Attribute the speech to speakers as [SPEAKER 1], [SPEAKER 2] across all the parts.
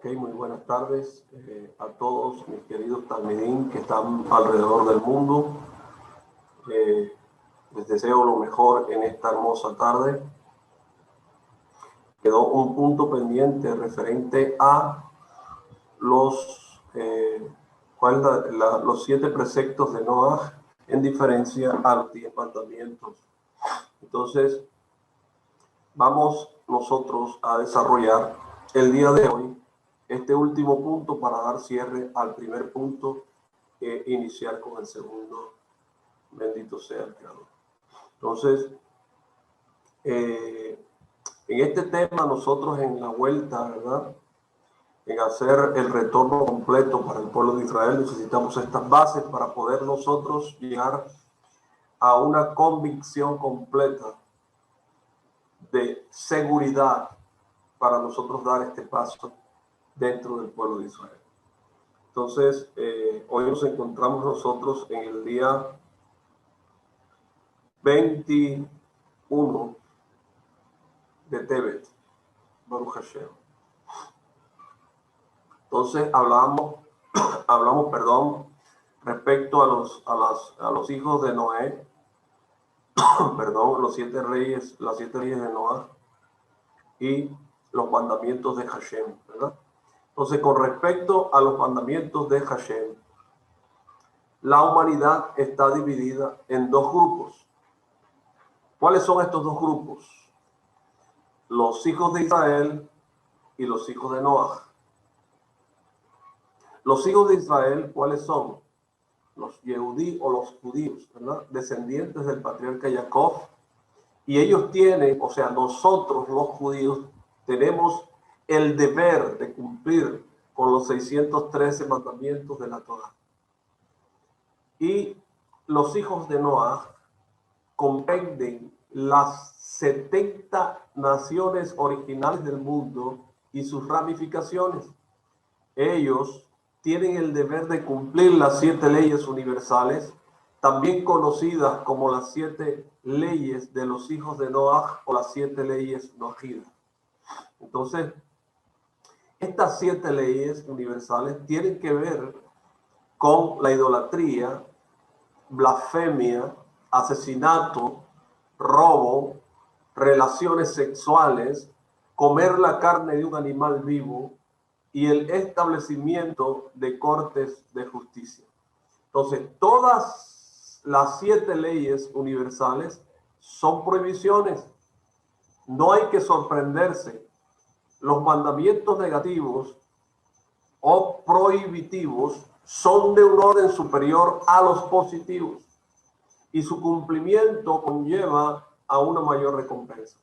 [SPEAKER 1] Ok, muy buenas tardes a todos mis queridos talmidín que están alrededor del mundo. Les deseo lo mejor en esta hermosa tarde. Quedó un punto pendiente referente a los 7 preceptos de Noah en diferencia a los 10 mandamientos. Entonces, vamos nosotros a desarrollar el día de hoy este último punto para dar cierre al primer punto e iniciar con el segundo. Bendito sea el Creador. Entonces, en este tema nosotros en la vuelta, ¿verdad?, en hacer el retorno completo para el pueblo de Israel, necesitamos estas bases para poder nosotros llegar a una convicción completa de seguridad para nosotros dar este paso dentro del pueblo de Israel. Entonces, hoy nos encontramos nosotros en el día 21 de Tebet, Baruch Hashem. Entonces, hablamos, respecto a los hijos de Noé, los 7 reyes, las 7 reyes de Noé y los mandamientos de Hashem, ¿verdad? Entonces, con respecto a los mandamientos de Hashem, la humanidad está dividida en 2 grupos. ¿Cuáles son estos 2 grupos? Los hijos de Israel y los hijos de Noah. Los hijos de Israel, ¿cuáles son? Los Yehudí o los judíos, ¿verdad?, descendientes del patriarca Jacob. Y ellos tienen, o sea, nosotros los judíos tenemos el deber de cumplir con los 613 mandamientos de la Torá. Y los hijos de Noah comprenden las 70 naciones originales del mundo y sus ramificaciones. Ellos tienen el deber de cumplir las 7 leyes universales, también conocidas como las 7 leyes de los hijos de Noah o las 7 leyes noahidas. Entonces, estas 7 leyes universales tienen que ver con la idolatría, blasfemia, asesinato, robo, relaciones sexuales, comer la carne de un animal vivo y el establecimiento de cortes de justicia. Entonces, todas las 7 leyes universales son prohibiciones. No hay que sorprenderse. Los mandamientos negativos o prohibitivos son de un orden superior a los positivos y su cumplimiento conlleva a una mayor recompensa.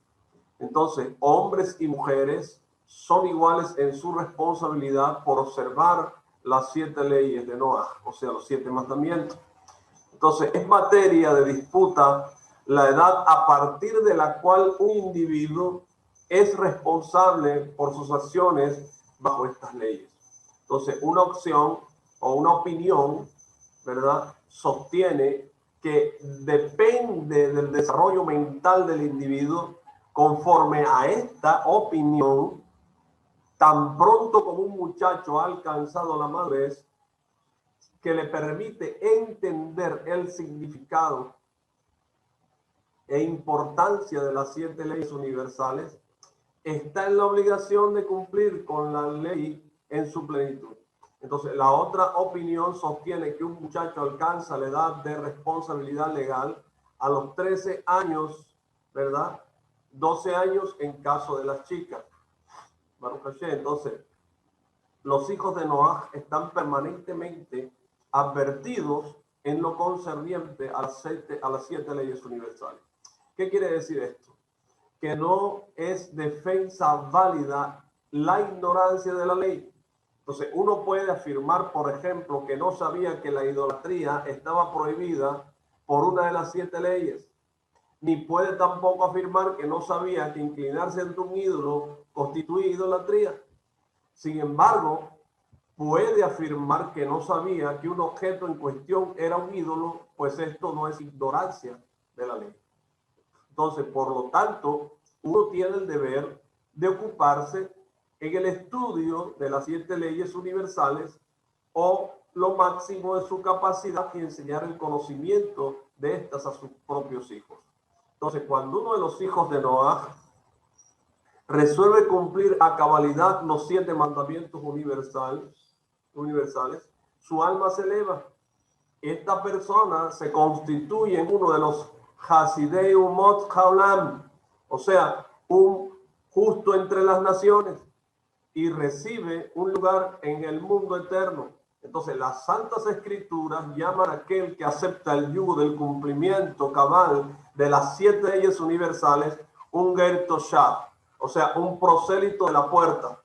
[SPEAKER 1] Entonces, hombres y mujeres son iguales en su responsabilidad por observar las 7 leyes de Noah, o sea, los 7 mandamientos. Entonces, es materia de disputa la edad a partir de la cual un individuo es responsable por sus acciones bajo estas leyes. Entonces, una opción o una opinión, ¿verdad?, sostiene que depende del desarrollo mental del individuo. Conforme a esta opinión, tan pronto como un muchacho ha alcanzado la madurez que le permite entender el significado e importancia de las 7 leyes universales, está en la obligación de cumplir con la ley en su plenitud. Entonces, la otra opinión sostiene que un muchacho alcanza la edad de responsabilidad legal a los 13 años, ¿verdad?, 12 años en caso de las chicas. Entonces, los hijos de Noah están permanentemente advertidos en lo concerniente a las 7 leyes universales. ¿Qué quiere decir esto? Que no es defensa válida la ignorancia de la ley. Entonces, uno puede afirmar, por ejemplo, que no sabía que la idolatría estaba prohibida por una de las 7 leyes. Ni puede tampoco afirmar que no sabía que inclinarse ante un ídolo constituye idolatría. Sin embargo, puede afirmar que no sabía que un objeto en cuestión era un ídolo, pues esto no es ignorancia de la ley. Entonces, por lo tanto, uno tiene el deber de ocuparse en el estudio de las 7 leyes universales o lo máximo de su capacidad y enseñar el conocimiento de estas a sus propios hijos. Entonces, cuando uno de los hijos de Noah resuelve cumplir a cabalidad los 7 mandamientos universales, su alma se eleva. Esta persona se constituye en uno de los Hasidei Umot Haolam, o sea, un justo entre las naciones, y recibe un lugar en el mundo eterno. Entonces, las Santas Escrituras llaman a aquel que acepta el yugo del cumplimiento cabal de las 7 leyes universales un Ger Toshah, o sea, un prosélito de la puerta.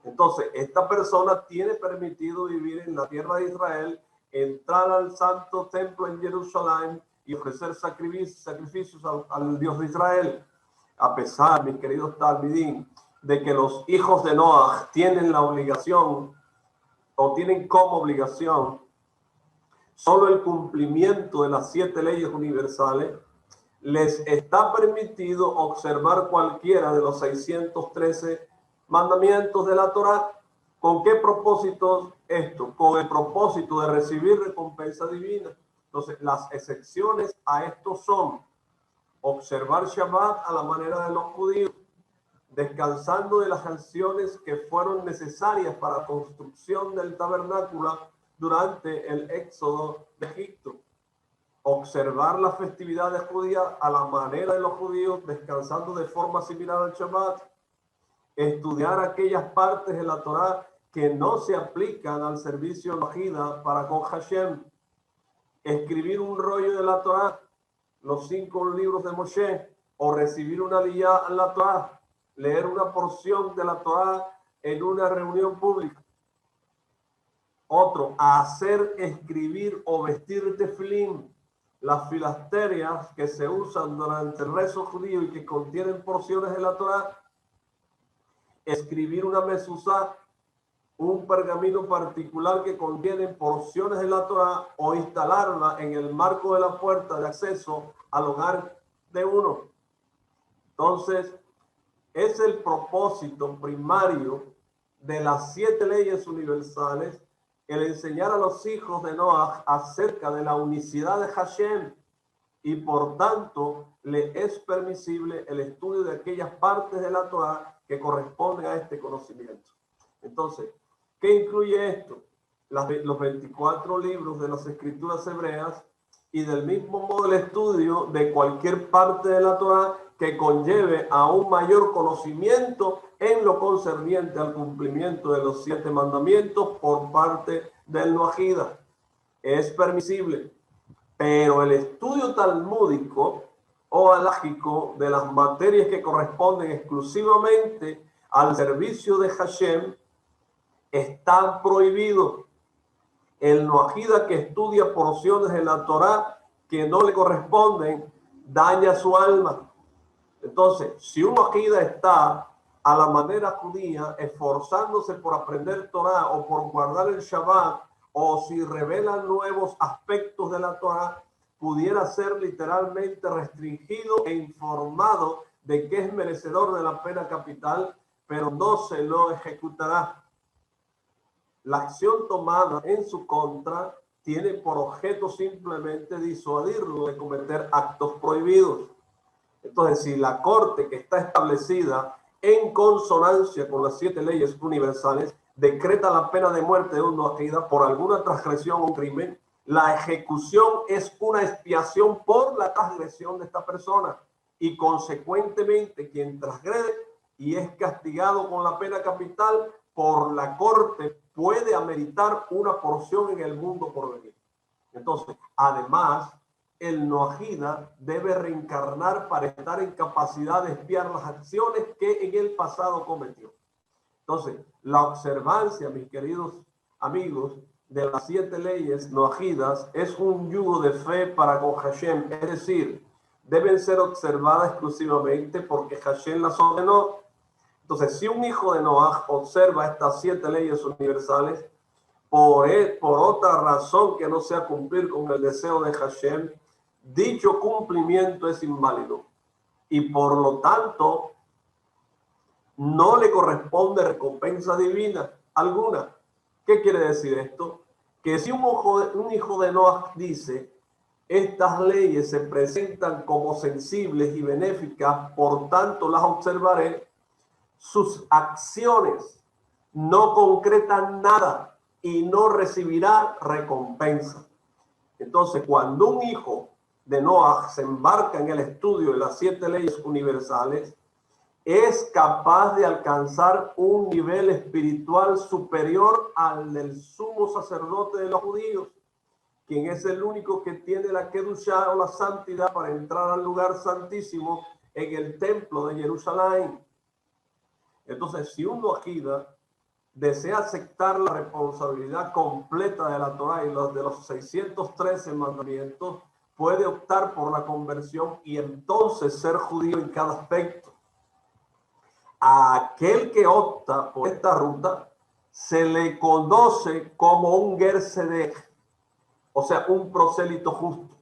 [SPEAKER 1] Entonces, esta persona tiene permitido vivir en la tierra de Israel, entrar al santo templo en Jerusalén y ofrecer sacrificios al Dios de Israel. A pesar, mis queridos talmidín, de que los hijos de Noah tienen la obligación o tienen como obligación solo el cumplimiento de las 7 leyes universales, les está permitido observar cualquiera de los 613 mandamientos de la Torá. ¿Con qué propósito esto? Con el propósito de recibir recompensa divina. Entonces, las excepciones a esto son observar Shabbat a la manera de los judíos, descansando de las acciones que fueron necesarias para la construcción del tabernáculo durante el éxodo de Egipto, observar las festividades judías a la manera de los judíos, descansando de forma similar al Shabbat, estudiar aquellas partes de la Torá que no se aplican al servicio Lohida para con Hashem, escribir un rollo de la Torá, los 5 libros de Moshe, o recibir una liyá en la Torá, leer una porción de la Torá en una reunión pública. Otro, hacer, escribir o vestir tefilín, las filasterias que se usan durante el rezo judío y que contienen porciones de la Torá. Escribir una mezuzá, un pergamino particular que contiene porciones de la Torá, o instalarla en el marco de la puerta de acceso al hogar de uno. Entonces, es el propósito primario de las 7 leyes universales el enseñar a los hijos de Noah acerca de la unicidad de Hashem, y por tanto le es permisible el estudio de aquellas partes de la Torá que corresponden a este conocimiento. Entonces, ¿qué incluye esto? Los 24 libros de las escrituras hebreas, y del mismo modo el estudio de cualquier parte de la Torá que conlleve a un mayor conocimiento en lo concerniente al cumplimiento de los 7 mandamientos por parte del Noahida. Es permisible, pero el estudio talmúdico o alágico de las materias que corresponden exclusivamente al servicio de Hashem está prohibido. El Noahida que estudia porciones de la Torá que no le corresponden daña su alma. Entonces, si un Noahida está a la manera judía esforzándose por aprender Torá o por guardar el Shabbat, o si revela nuevos aspectos de la Torá, pudiera ser literalmente restringido e informado de que es merecedor de la pena capital, pero no se lo ejecutará. La acción tomada en su contra tiene por objeto simplemente disuadirlo de cometer actos prohibidos. Entonces, si la corte, que está establecida en consonancia con las 7 leyes universales, decreta la pena de muerte de un noahida por alguna transgresión o crimen, la ejecución es una expiación por la transgresión de esta persona, y consecuentemente quien transgrede y es castigado con la pena capital por la corte puede ameritar una porción en el mundo por venir. Entonces, además, el noahida debe reencarnar para estar en capacidad de expiar las acciones que en el pasado cometió. Entonces, la observancia, mis queridos amigos, de las 7 leyes noahidas es un yugo de fe para con Hashem, es decir, deben ser observadas exclusivamente porque Hashem las ordenó. Entonces, si un hijo de Noah observa estas 7 leyes universales por otra razón que no sea cumplir con el deseo de Hashem, dicho cumplimiento es inválido, y por lo tanto no le corresponde recompensa divina alguna. ¿Qué quiere decir esto? Que si un hijo de Noah dice, estas leyes se presentan como sensibles y benéficas, por tanto las observaré, sus acciones no concretan nada y no recibirá recompensa. Entonces, cuando un hijo de Noah se embarca en el estudio de las 7 leyes universales, es capaz de alcanzar un nivel espiritual superior al del sumo sacerdote de los judíos, quien es el único que tiene la kedushá o la santidad para entrar al lugar santísimo en el templo de Jerusalén. Entonces, si un noahida desea aceptar la responsabilidad completa de la Torá y los de los 613 mandamientos, puede optar por la conversión y entonces ser judío en cada aspecto. A aquel que opta por esta ruta se le conoce como un ger tzedek, o sea, un prosélito justo.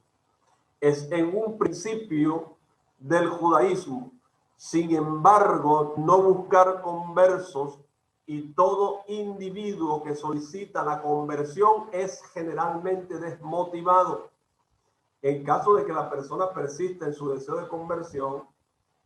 [SPEAKER 1] Es en un principio del judaísmo. Sin embargo, no buscar conversos, y todo individuo que solicita la conversión es generalmente desmotivado. En caso de que la persona persista en su deseo de conversión,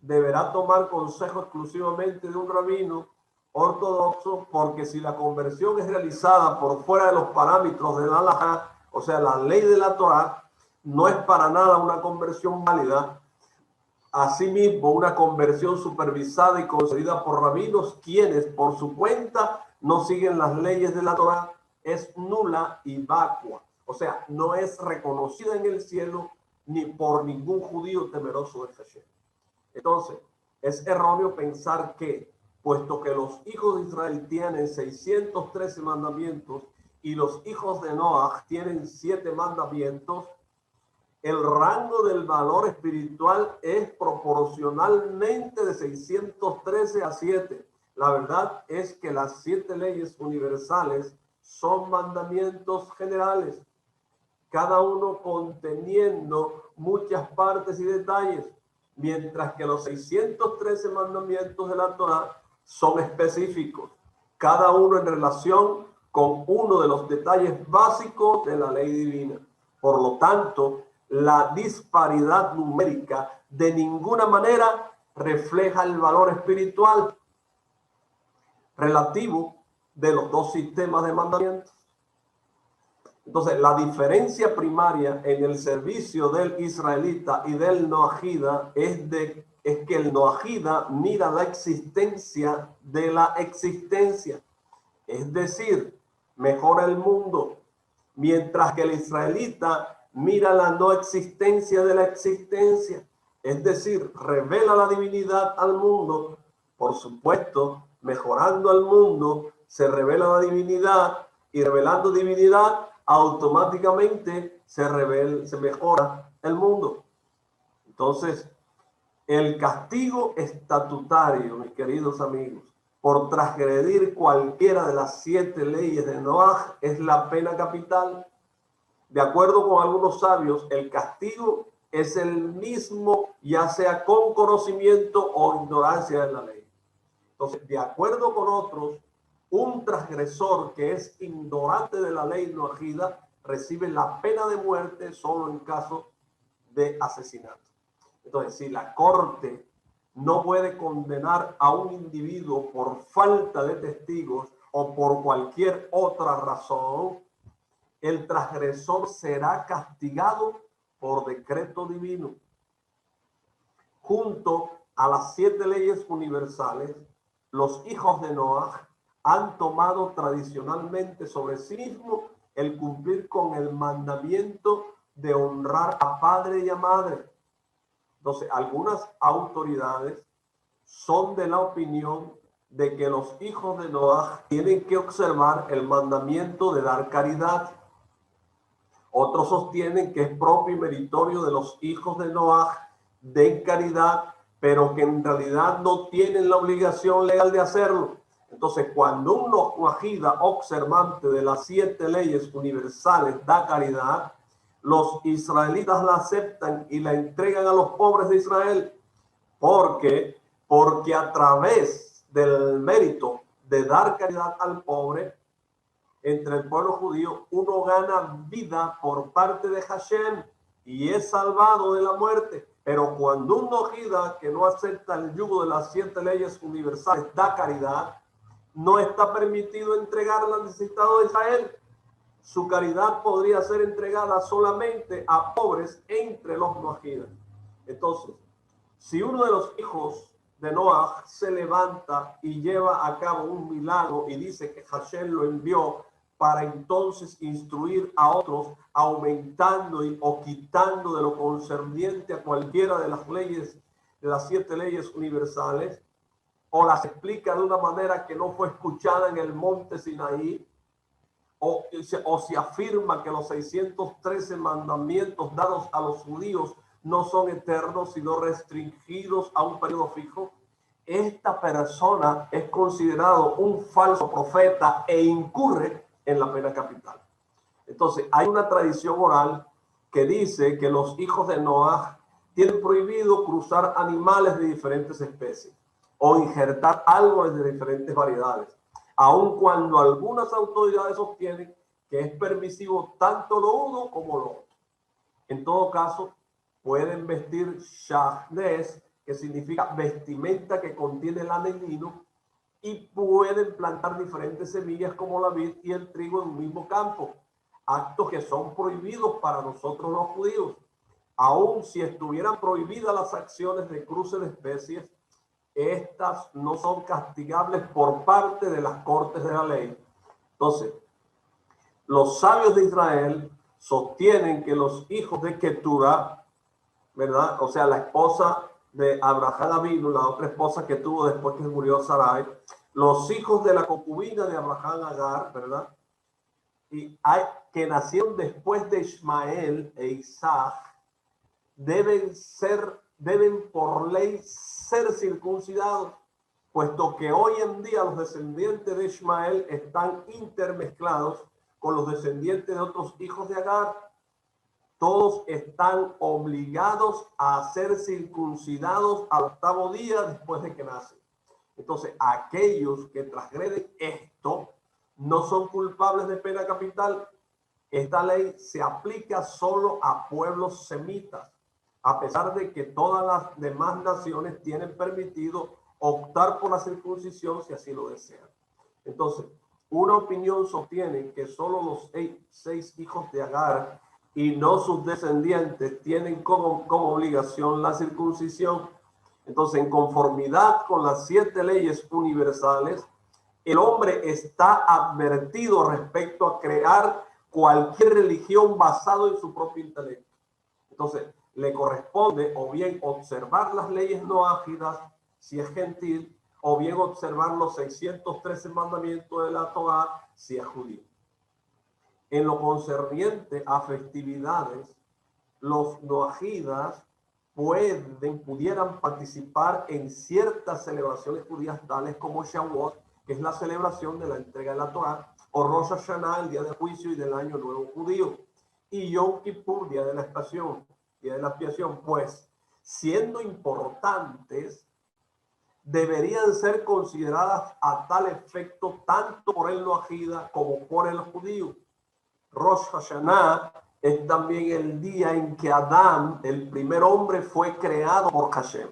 [SPEAKER 1] deberá tomar consejo exclusivamente de un rabino ortodoxo, porque si la conversión es realizada por fuera de los parámetros de la halajá, o sea, la ley de la Torá, no es para nada una conversión válida. Asimismo, una conversión supervisada y concedida por rabinos, quienes por su cuenta no siguen las leyes de la Torá, es nula y vacua. O sea, no es reconocida en el cielo ni por ningún judío temeroso de Hashem. Entonces, es erróneo pensar que, puesto que los hijos de Israel tienen 613 mandamientos y los hijos de Noah tienen 7 mandamientos, el rango del valor espiritual es proporcionalmente de 613 a 7. La verdad es que las 7 leyes universales son mandamientos generales, cada uno conteniendo muchas partes y detalles, mientras que los 613 mandamientos de la Torá son específicos, cada uno en relación con uno de los detalles básicos de la ley divina. Por lo tanto, la disparidad numérica de ninguna manera refleja el valor espiritual relativo de los dos sistemas de mandamientos. Entonces, la diferencia primaria en el servicio del israelita y del noahida es que el noahida mira la existencia de la existencia, es decir, mejora el mundo, mientras que el israelita mira la no existencia de la existencia, es decir, revela la divinidad al mundo. Por supuesto, mejorando al mundo, se revela la divinidad, y revelando divinidad, automáticamente se mejora el mundo. Entonces, el castigo estatutario, mis queridos amigos, por transgredir cualquiera de las 7 leyes de Noah es la pena capital. De acuerdo con algunos sabios, el castigo es el mismo, ya sea con conocimiento o ignorancia de la ley. Entonces, de acuerdo con otros, un transgresor que es ignorante de la ley noahida recibe la pena de muerte solo en caso de asesinato. Entonces, si la corte no puede condenar a un individuo por falta de testigos o por cualquier otra razón, el transgresor será castigado por decreto divino. Junto a las 7 leyes universales, los hijos de Noah han tomado tradicionalmente sobre sí mismos el cumplir con el mandamiento de honrar a padre y a madre. Entonces, algunas autoridades son de la opinión de que los hijos de Noah tienen que observar el mandamiento de dar caridad. Otros sostienen que es propio y meritorio de los hijos de Noah den caridad, pero que en realidad no tienen la obligación legal de hacerlo. Entonces, cuando un noahida observante de las 7 leyes universales da caridad, los israelitas la aceptan y la entregan a los pobres de Israel. Porque a través del mérito de dar caridad al pobre entre el pueblo judío, uno gana vida por parte de Hashem y es salvado de la muerte. Pero cuando un nojida que no acepta el yugo de las 7 leyes universales da caridad, no está permitido entregarla al necesitado de Israel. Su caridad podría ser entregada solamente a pobres entre los noahidas. Entonces, si uno de los hijos de Noah se levanta y lleva a cabo un milagro y dice que Hashem lo envió para entonces instruir a otros, aumentando o quitando de lo concerniente a cualquiera de las leyes, de las 7 leyes universales, o las explica de una manera que no fue escuchada en el monte Sinaí, o se afirma que los 613 mandamientos dados a los judíos no son eternos, sino restringidos a un periodo fijo, esta persona es considerado un falso profeta e incurre en la pena capital. Entonces, hay una tradición oral que dice que los hijos de Noah tienen prohibido cruzar animales de diferentes especies o injertar árboles de diferentes variedades, aun cuando algunas autoridades sostienen que es permisivo tanto lo uno como lo otro. En todo caso, pueden vestir shahnes, que significa vestimenta que contiene lana y lino, y pueden plantar diferentes semillas como la vid y el trigo en un mismo campo, actos que son prohibidos para nosotros los judíos. Aun si estuvieran prohibidas las acciones de cruce de especies, estas no son castigables por parte de las cortes de la ley. Entonces, los sabios de Israel sostienen que los hijos de Ketura, ¿verdad? O sea, la esposa de Abraham Avinu, la otra esposa que tuvo después que murió Sarai, los hijos de la concubina de Abraham Agar, ¿verdad? Y hay que nacieron después de Ismael e Isaac, deben por ley ser circuncidados, puesto que hoy en día los descendientes de Ismael están intermezclados con los descendientes de otros hijos de Agar. Todos están obligados a ser circuncidados al 8º día después de que nacen. Entonces, aquellos que transgreden esto no son culpables de pena capital. Esta ley se aplica solo a pueblos semitas, a pesar de que todas las demás naciones tienen permitido optar por la circuncisión si así lo desean. Entonces, una opinión sostiene que solo los 6 hijos de Agar y no sus descendientes tienen como obligación la circuncisión. Entonces, en conformidad con las 7 leyes universales, el hombre está advertido respecto a crear cualquier religión basado en su propio intelecto. Entonces, le corresponde o bien observar las leyes noágidas, si es gentil, o bien observar los 613 mandamientos de la Torá, si es judío. En lo concerniente a festividades, los noajidas pudieran participar en ciertas celebraciones judías, tales como Shavuot, que es la celebración de la entrega de la Torá, o Rosh Hashanah, el día del juicio y del año nuevo judío, y Yom Kippur, día de la expiación, pues, siendo importantes, deberían ser consideradas a tal efecto tanto por el noajida como por el judío. Rosh Hashanah es también el día en que Adán, el primer hombre, fue creado por Hashem.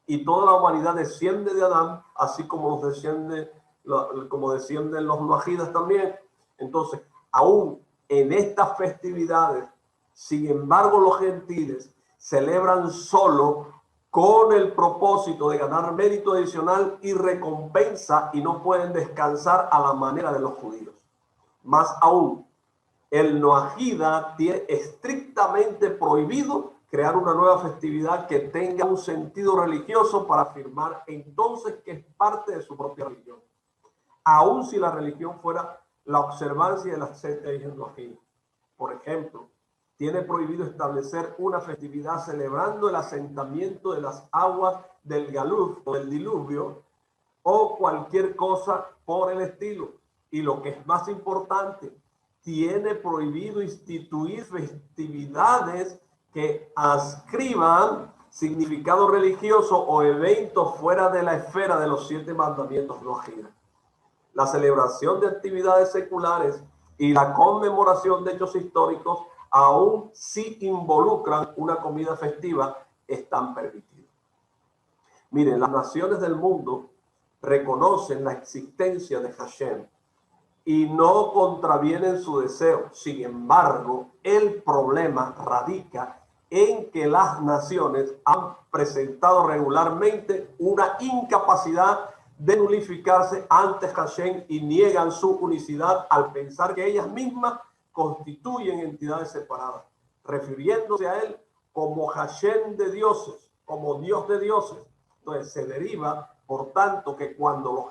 [SPEAKER 1] Y toda la humanidad desciende de Adán, así como descienden los noajidas también. Entonces, aún en estas festividades, sin embargo, los gentiles celebran solo con el propósito de ganar mérito adicional y recompensa, y no pueden descansar a la manera de los judíos. Más aún, el noajida tiene estrictamente prohibido crear una nueva festividad que tenga un sentido religioso para afirmar entonces que es parte de su propia religión, aun si la religión fuera la observancia de las 7 leyes noajidas. Por ejemplo, tiene prohibido establecer una festividad celebrando el asentamiento de las aguas del Galuf o del diluvio o cualquier cosa por el estilo. Y lo que es más importante, tiene prohibido instituir festividades que adscriban significado religioso o evento fuera de la esfera de los 7 mandamientos noahidas. La celebración de actividades seculares y la conmemoración de hechos históricos, aun si involucran una comida festiva, están permitidos. Miren, las naciones del mundo reconocen la existencia de Hashem y no contravienen su deseo. Sin embargo, el problema radica en que las naciones han presentado regularmente una incapacidad de nulificarse ante Hashem y niegan su unicidad al pensar que ellas mismas constituyen entidades separadas, refiriéndose a él como Hashem de dioses, como Dios de dioses. Entonces se deriva, por tanto, que cuando los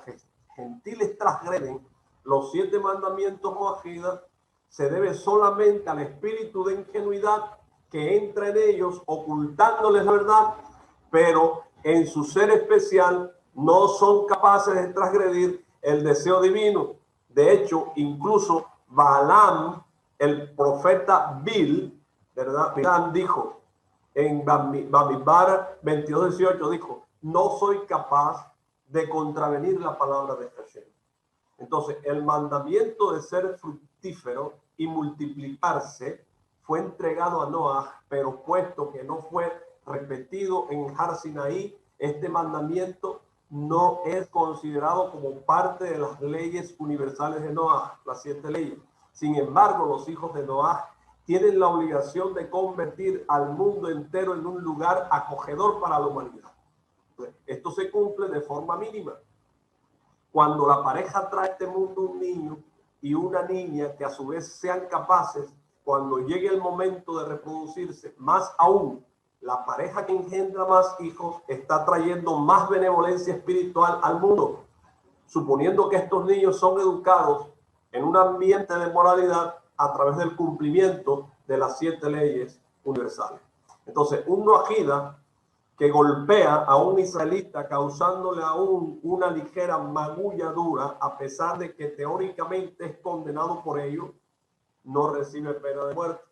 [SPEAKER 1] gentiles transgreden los 7 mandamientos noahidas, se debe solamente al espíritu de ingenuidad que entra en ellos, ocultándoles la verdad, pero en su ser especial no son capaces de transgredir el deseo divino. De hecho, incluso Balaam, el profeta Bil, ¿verdad? Balaam dijo en Bamidbar 22:18, dijo: no soy capaz de contravenir la palabra de Hashem. Entonces, el mandamiento de ser fructífero y multiplicarse fue entregado a Noah, pero puesto que no fue repetido en Har Sinaí, este mandamiento no es considerado como parte de las leyes universales de Noah, las 7 leyes. Sin embargo, los hijos de Noah tienen la obligación de convertir al mundo entero en un lugar acogedor para la humanidad. Esto se cumple de forma mínima. Cuando la pareja trae a este mundo un niño y una niña que a su vez sean capaces, cuando llegue el momento de reproducirse, más aún, la pareja que engendra más hijos está trayendo más benevolencia espiritual al mundo, suponiendo que estos niños son educados en un ambiente de moralidad a través del cumplimiento de las 7 leyes universales. Entonces, un noahida que golpea a un israelita causándole aún una ligera magulladura, a pesar de que teóricamente es condenado por ello, no recibe pena de muerte.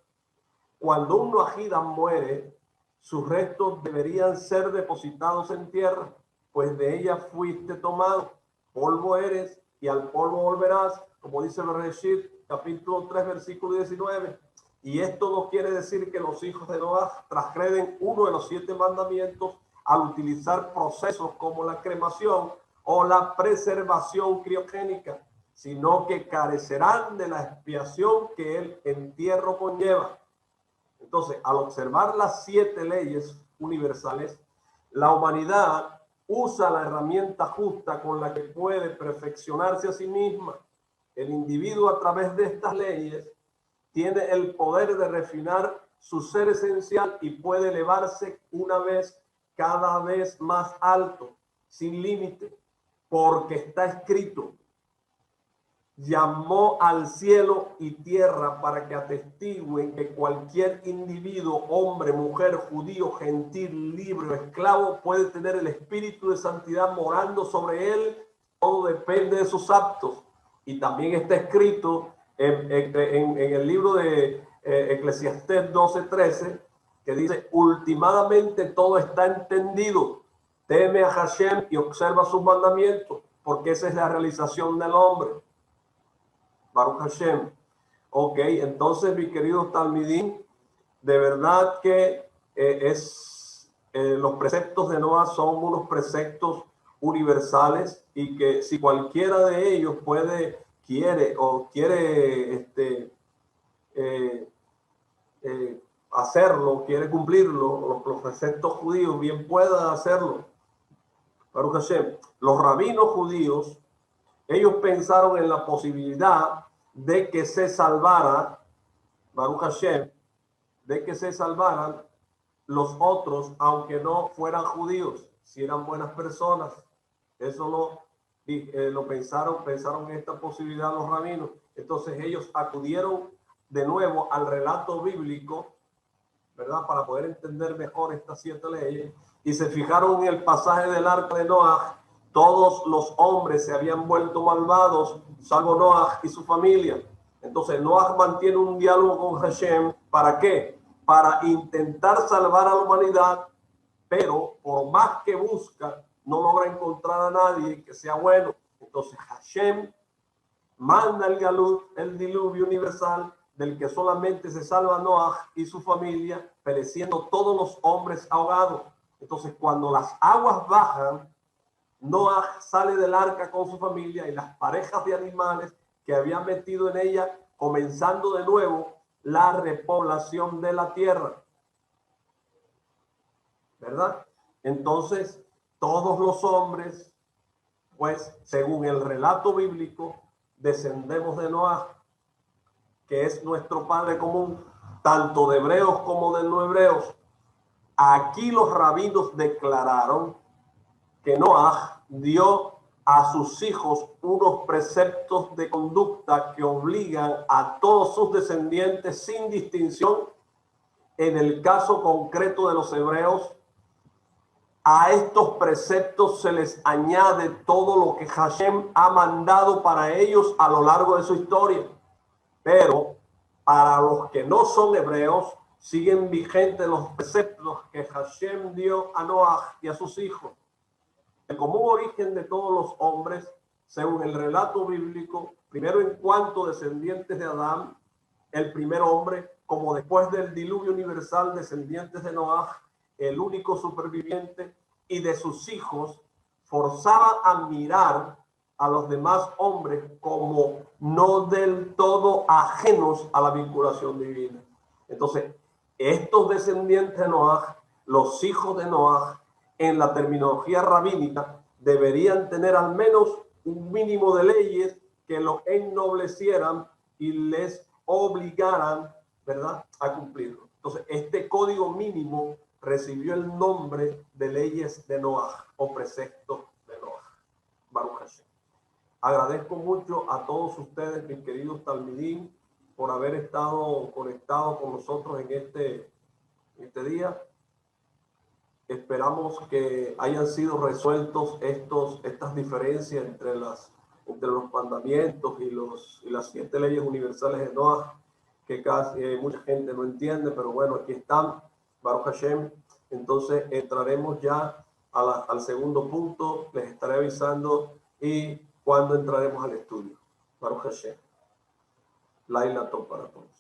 [SPEAKER 1] Cuando un noahida muere, sus restos deberían ser depositados en tierra, pues de ella fuiste tomado, polvo eres y al polvo volverás, como dice Bereshit, capítulo 3, versículo 19. Y esto no quiere decir que los hijos de Noah transgreden uno de los 7 mandamientos al utilizar procesos como la cremación o la preservación criogénica, sino que carecerán de la expiación que el entierro conlleva. Entonces, al observar las 7 leyes universales, la humanidad usa la herramienta justa con la que puede perfeccionarse a sí misma. El individuo, a través de estas leyes, tiene el poder de refinar su ser esencial y puede elevarse cada vez más alto, sin límite, porque está escrito: llamó al cielo y tierra para que atestiguen que cualquier individuo, hombre, mujer, judío, gentil, libre o esclavo, puede tener el espíritu de santidad morando sobre él. Todo depende de sus actos. Y también está escrito en el libro de Eclesiastés 12:13, que dice: últimamente todo está entendido. Teme a Hashem y observa sus mandamientos, porque esa es la realización del hombre. Baruch Hashem. Ok, entonces, mi querido Talmidim, de verdad que los preceptos de Noah son unos preceptos universales, y que si cualquiera de ellos quiere hacerlo, quiere cumplirlo, los preceptos judíos, bien pueda hacerlo. Baruch Hashem. Los rabinos judíos, ellos pensaron en la posibilidad de que se salvara, Baruch Hashem, de que se salvaran los otros, aunque no fueran judíos, si eran buenas personas. Eso lo pensaron en esta posibilidad los rabinos. Entonces ellos acudieron de nuevo al relato bíblico, ¿verdad?, para poder entender mejor estas 7 leyes, y se fijaron en el pasaje del arca de Noah. Todos los hombres se habían vuelto malvados, salvo Noah y su familia. Entonces Noah mantiene un diálogo con Hashem. ¿Para qué? Para intentar salvar a la humanidad pero por más que busca, no logra encontrar a nadie que sea bueno. Entonces Hashem manda el galut, el diluvio universal, del que solamente se salva Noah y su familia, pereciendo todos los hombres ahogados. Entonces, cuando las aguas bajan, Noah sale del arca con su familia y las parejas de animales que habían metido en ella, comenzando de nuevo la repoblación de la tierra. ¿Verdad? Entonces, todos los hombres, pues, según el relato bíblico, descendemos de Noah, que es nuestro padre común, tanto de hebreos como de no hebreos. Aquí los rabinos declararon que Noah dio a sus hijos unos preceptos de conducta que obligan a todos sus descendientes sin distinción. En el caso concreto de los hebreos, a estos preceptos se les añade todo lo que Hashem ha mandado para ellos a lo largo de su historia. Pero para los que no son hebreos, siguen vigentes los preceptos que Hashem dio a Noah y a sus hijos. El común origen de todos los hombres, según el relato bíblico, primero en cuanto descendientes de Adán, el primer hombre, como después del diluvio universal, descendientes de Noah, el único superviviente, y de sus hijos, forzaba a mirar a los demás hombres como no del todo ajenos a la vinculación divina. Entonces, estos descendientes de Noah, los hijos de Noah, en la terminología rabínica, deberían tener al menos un mínimo de leyes que los ennoblecieran y les obligaran, ¿verdad?, a cumplirlo. Entonces, este código mínimo recibió el nombre de leyes de Noah o preceptos de Noah. Baruch Hashem. Agradezco mucho a todos ustedes, mis queridos talmidín, por haber estado conectados con nosotros en este día. Esperamos que hayan sido resueltos estas diferencias entre los mandamientos y las 7 leyes universales de Noah, que casi mucha gente no entiende, pero bueno, aquí están, Baruch Hashem. Entonces entraremos ya al segundo punto, les estaré avisando y cuándo entraremos al estudio. Baruch Hashem. Laila Tov para todos.